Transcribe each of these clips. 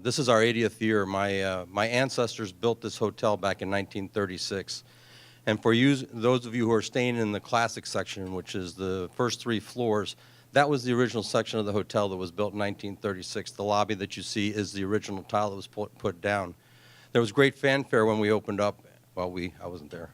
This is our 80th year. My ancestors built this hotel back in 1936. And for those of you who are staying in the classic section, which is the first 3 floors, that was the original section of the hotel that was built in 1936. The lobby that you see is the original tile that was put down. There was great fanfare when we opened up. Well, I wasn't there.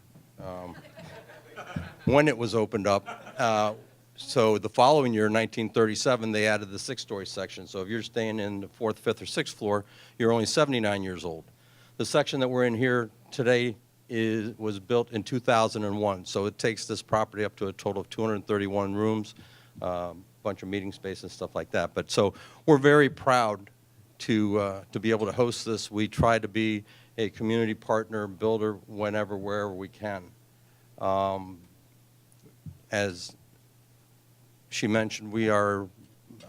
When it was opened up. So the following year, 1937, they added the 6-story section. So if you're staying in the 4th, 5th, or 6th floor, you're only 79 years old. The section that we're in here today was built in 2001. So it takes this property up to a total of 231 rooms, bunch of meeting space and stuff like that. But so we're very proud to be able to host this. We try to be a community partner, builder, wherever we can. As she mentioned, we are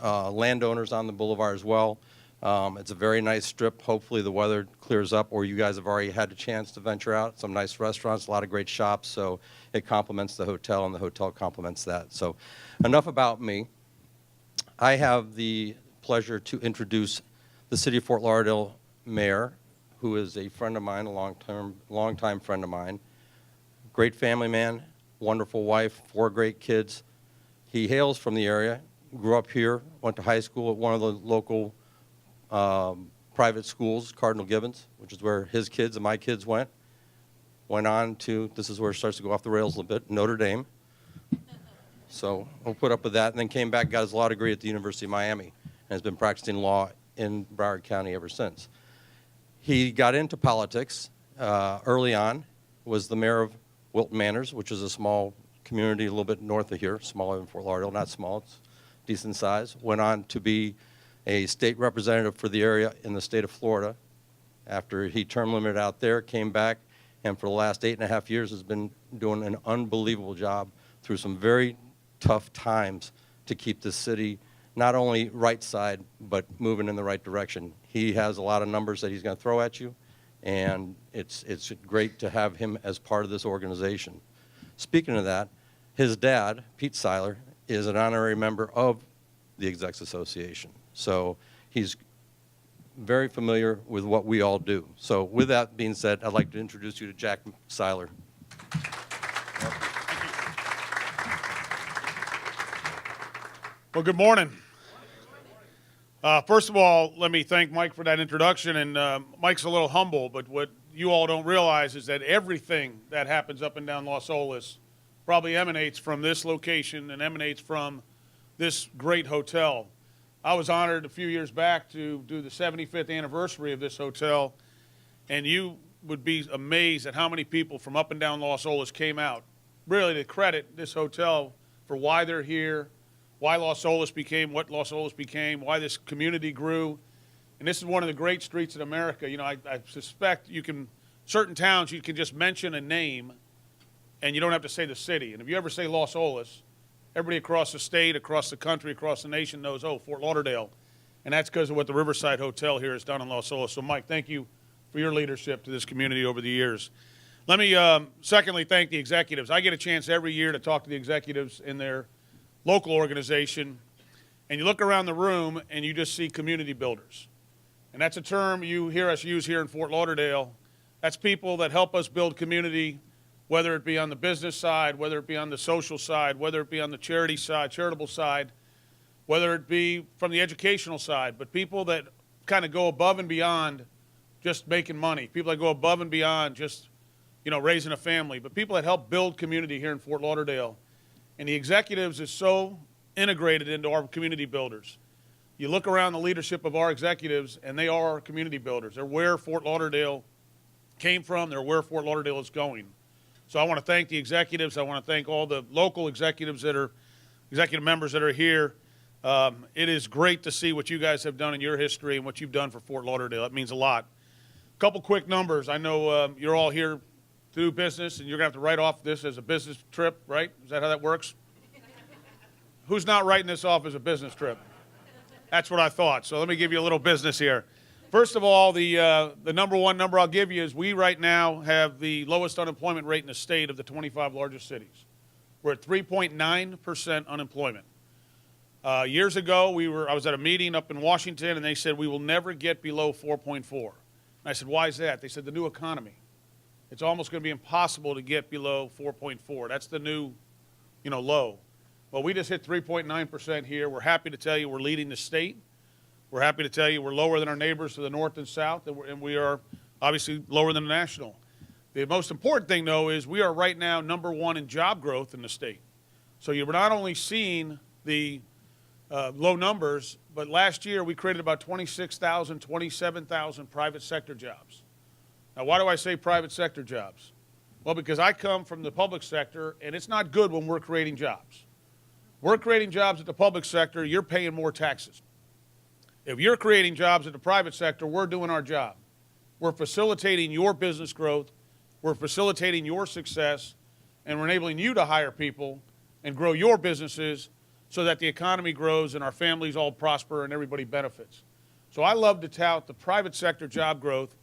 landowners on the boulevard as well. It's a very nice strip. Hopefully the weather clears up, or you guys have already had a chance to venture out. Some nice restaurants, a lot of great shops, so it complements the hotel, and the hotel complements that. So enough about me. I have the pleasure to introduce the City of Fort Lauderdale Mayor, who is a friend of mine, a long-time friend of mine. Great family man, wonderful wife, 4 great kids. He hails from the area, grew up here, went to high school at one of the local private schools, Cardinal Gibbons, which is where his kids and my kids went. Went on to, this is where it starts to go off the rails a little bit, Notre Dame. So we'll put up with that, and then came back, got his law degree at the University of Miami, and has been practicing law in Broward County ever since. He got into politics early on, was the mayor of Wilton Manors, which is a small community a little bit north of here, smaller than Fort Lauderdale, not small, it's decent size. Went on to be a state representative for the area in the state of Florida. After he term limited out there, came back, and for the last 8.5 years has been doing an unbelievable job through some very tough times to keep the city not only right side, but moving in the right direction. He has a lot of numbers that he's going to throw at you, and it's great to have him as part of this organization. Speaking of that, his dad, Pete Seiler, is an honorary member of the Execs Association. So he's very familiar with what we all do. So with that being said, I'd like to introduce you to Jack Seiler. Well, good morning. First of all, let me thank Mike for that introduction. And Mike's a little humble, but what you all don't realize is that everything that happens up and down Los Olas probably emanates from this location and emanates from this great hotel. I was honored a few years back to do the 75th anniversary of this hotel, and you would be amazed at how many people from up and down Los Olas came out, really to credit this hotel for why they're here, why Los Olas became what Los Olas became, why this community grew. And this is one of the great streets in America. You know, I suspect certain towns you can just mention a name and you don't have to say the city. And if you ever say Los Olas, everybody across the state, across the country, across the nation knows, oh, Fort Lauderdale. And that's because of what the Riverside Hotel here has done in Los Olas. So, Mike, thank you for your leadership to this community over the years. Let me, secondly, thank the executives. I get a chance every year to talk to the executives in their local organization. And you look around the room and you just see community builders. And that's a term you hear us use here in Fort Lauderdale. That's people that help us build community, whether it be on the business side, whether it be on the social side, whether it be on the charity side, charitable side, whether it be from the educational side, but people that kind of go above and beyond just making money, people that go above and beyond just, you know, raising a family, but people that help build community here in Fort Lauderdale. And the executives is so integrated into our community builders. You look around the leadership of our executives, and they are our community builders. They're where Fort Lauderdale came from. They're where Fort Lauderdale is going. So I want to thank the executives. I want to thank all the local executives executive members that are here. It is great to see what you guys have done in your history and what you've done for Fort Lauderdale. That means a lot. A couple quick numbers. I know you're all here to do business, and you're going to have to write off this as a business trip, right? Is that how that works? Who's not writing this off as a business trip? That's what I thought. So let me give you a little business here. First of all, the number one number I'll give you is we right now have the lowest unemployment rate in the state of the 25 largest cities. We're at 3.9% unemployment. Years ago, I was at a meeting up in Washington, and they said we will never get below 4.4. And I said, why is that? They said the new economy. It's almost going to be impossible to get below 4.4. That's the new, low. Well, we just hit 3.9% here. We're happy to tell you we're leading the state. We're happy to tell you we're lower than our neighbors to the north and south, and we are obviously lower than the national. The most important thing, though, is we are right now #1 in job growth in the state. So you're not only seeing the low numbers, but last year we created about 26,000, 27,000 private sector jobs. Now, why do I say private sector jobs? Well, because I come from the public sector, and it's not good when we're creating jobs. We're creating jobs at the public sector, you're paying more taxes. If you're creating jobs at the private sector, we're doing our job. We're facilitating your business growth, we're facilitating your success, and we're enabling you to hire people and grow your businesses so that the economy grows and our families all prosper and everybody benefits. So I love to tout the private sector job growth,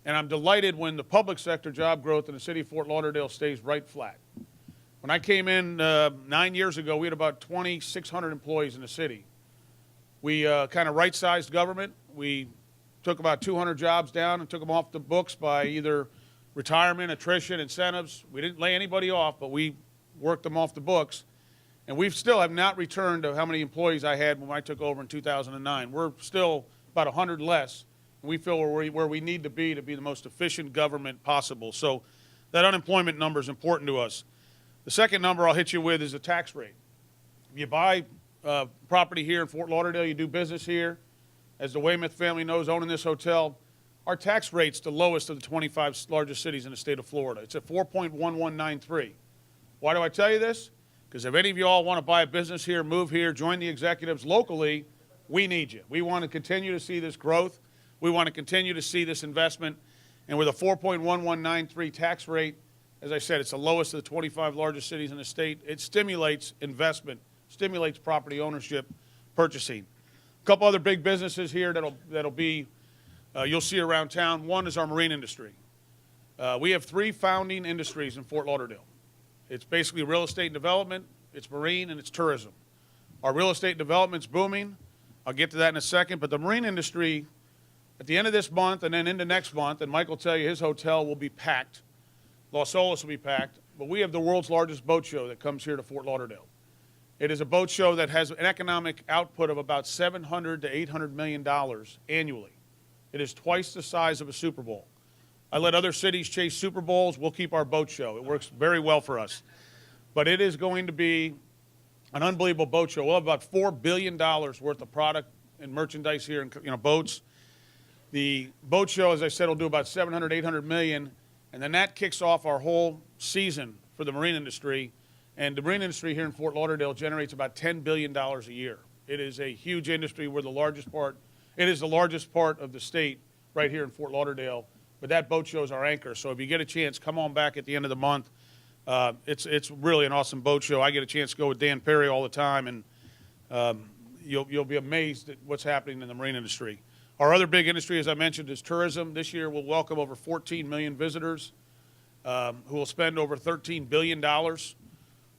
and I'm delighted when the public sector job growth in the city of Fort Lauderdale stays right flat. When I came in 9 years ago, we had about 2,600 employees in the city. We kind of right-sized government. We took about 200 jobs down and took them off the books by either retirement, attrition, incentives. We didn't lay anybody off, but we worked them off the books. And we still have not returned to how many employees I had when I took over in 2009. We're still about 100 less. And we feel where we need to be the most efficient government possible. So that unemployment number is important to us. The second number I'll hit you with is the tax rate. If you buy property here in Fort Lauderdale, you do business here, as the Weymouth family knows, owning this hotel, our tax rate's the lowest of the 25 largest cities in the state of Florida. It's at 4.1193. Why do I tell you this? Because if any of you all want to buy a business here, move here, join the executives locally, we need you. We want to continue to see this growth. We want to continue to see this investment. And with a 4.1193 tax rate, as I said, it's the lowest of the 25 largest cities in the state. It stimulates investment, stimulates property ownership, purchasing. A couple other big businesses here that'll be, you'll see around town. One is our marine industry. We have 3 founding industries in Fort Lauderdale. It's basically real estate and development, it's marine, and it's tourism. Our real estate development's booming. I'll get to that in a second. But the marine industry, at the end of this month and then into next month, and Mike will tell you his hotel will be packed. Las Olas will be packed. But we have the world's largest boat show that comes here to Fort Lauderdale. It is a boat show that has an economic output of about $700 to $800 million annually. It is twice the size of a Super Bowl. I let other cities chase Super Bowls. We'll keep our boat show. It works very well for us. But it is going to be an unbelievable boat show. We'll have about $4 billion worth of product and merchandise here, and boats. The boat show, as I said, will do about $700, $800 million, and then that kicks off our whole season for the marine industry. And the marine industry here in Fort Lauderdale generates about $10 billion a year. It is a huge industry. We're the largest part. It is the largest part of the state right here in Fort Lauderdale. But that boat show is our anchor. So if you get a chance, come on back at the end of the month. It's really an awesome boat show. I get a chance to go with Dan Perry all the time, and you'll be amazed at what's happening in the marine industry. Our other big industry, as I mentioned, is tourism. This year we'll welcome over 14 million visitors who will spend over $13 billion.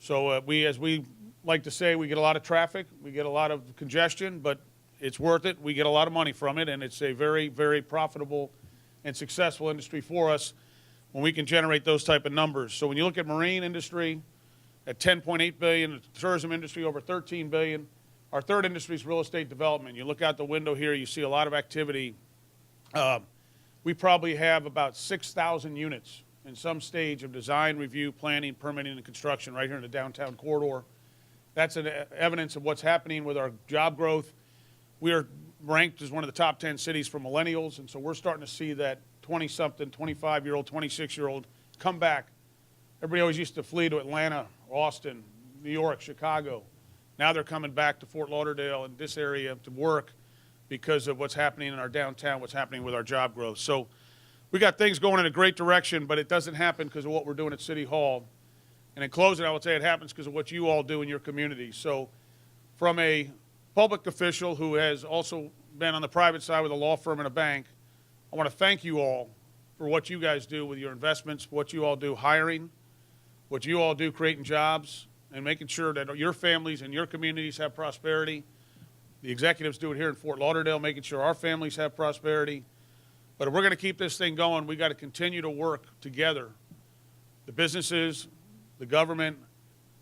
So as we like to say, we get a lot of traffic, we get a lot of congestion, but it's worth it. We get a lot of money from it, and it's a very, very profitable and successful industry for us when we can generate those type of numbers. So when you look at marine industry at $10.8 billion, the tourism industry over $13 billion, our third industry is real estate development. You look out the window here, you see a lot of activity. We probably have about 6,000 units in some stage of design, review, planning, permitting, and construction right here in the downtown corridor. That's an evidence of what's happening with our job growth. We are ranked as one of the top 10 cities for millennials, and so we're starting to see that 20-something, 25-year-old, 26-year-old come back. Everybody always used to flee to Atlanta, Austin, New York, Chicago. Now they're coming back to Fort Lauderdale and this area to work because of what's happening in our downtown, what's happening with our job growth. So we got things going in a great direction, but it doesn't happen because of what we're doing at City Hall. And in closing, I would say it happens because of what you all do in your community. So from a public official who has also been on the private side with a law firm and a bank, I want to thank you all for what you guys do with your investments, what you all do hiring, what you all do creating jobs, and making sure that your families and your communities have prosperity. The executives do it here in Fort Lauderdale, making sure our families have prosperity. But if we're going to keep this thing going, we got to continue to work together. The businesses, the government,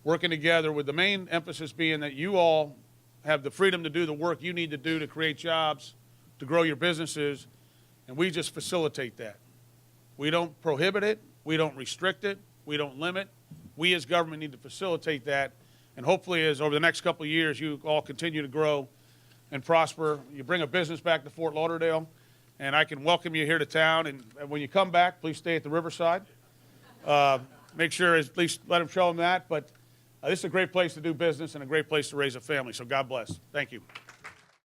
working together, with the main emphasis being that you all have the freedom to do the work you need to do to create jobs, to grow your businesses, and we just facilitate that. We don't prohibit it. We don't restrict it. We don't limit. We as government need to facilitate that, and hopefully as over the next couple of years you all continue to grow and prosper. You bring a business back to Fort Lauderdale, and I can welcome you here to town, and when you come back, please stay at the Riverside. Make sure at least let them show them that, but this is a great place to do business and a great place to raise a family, so God bless. Thank you.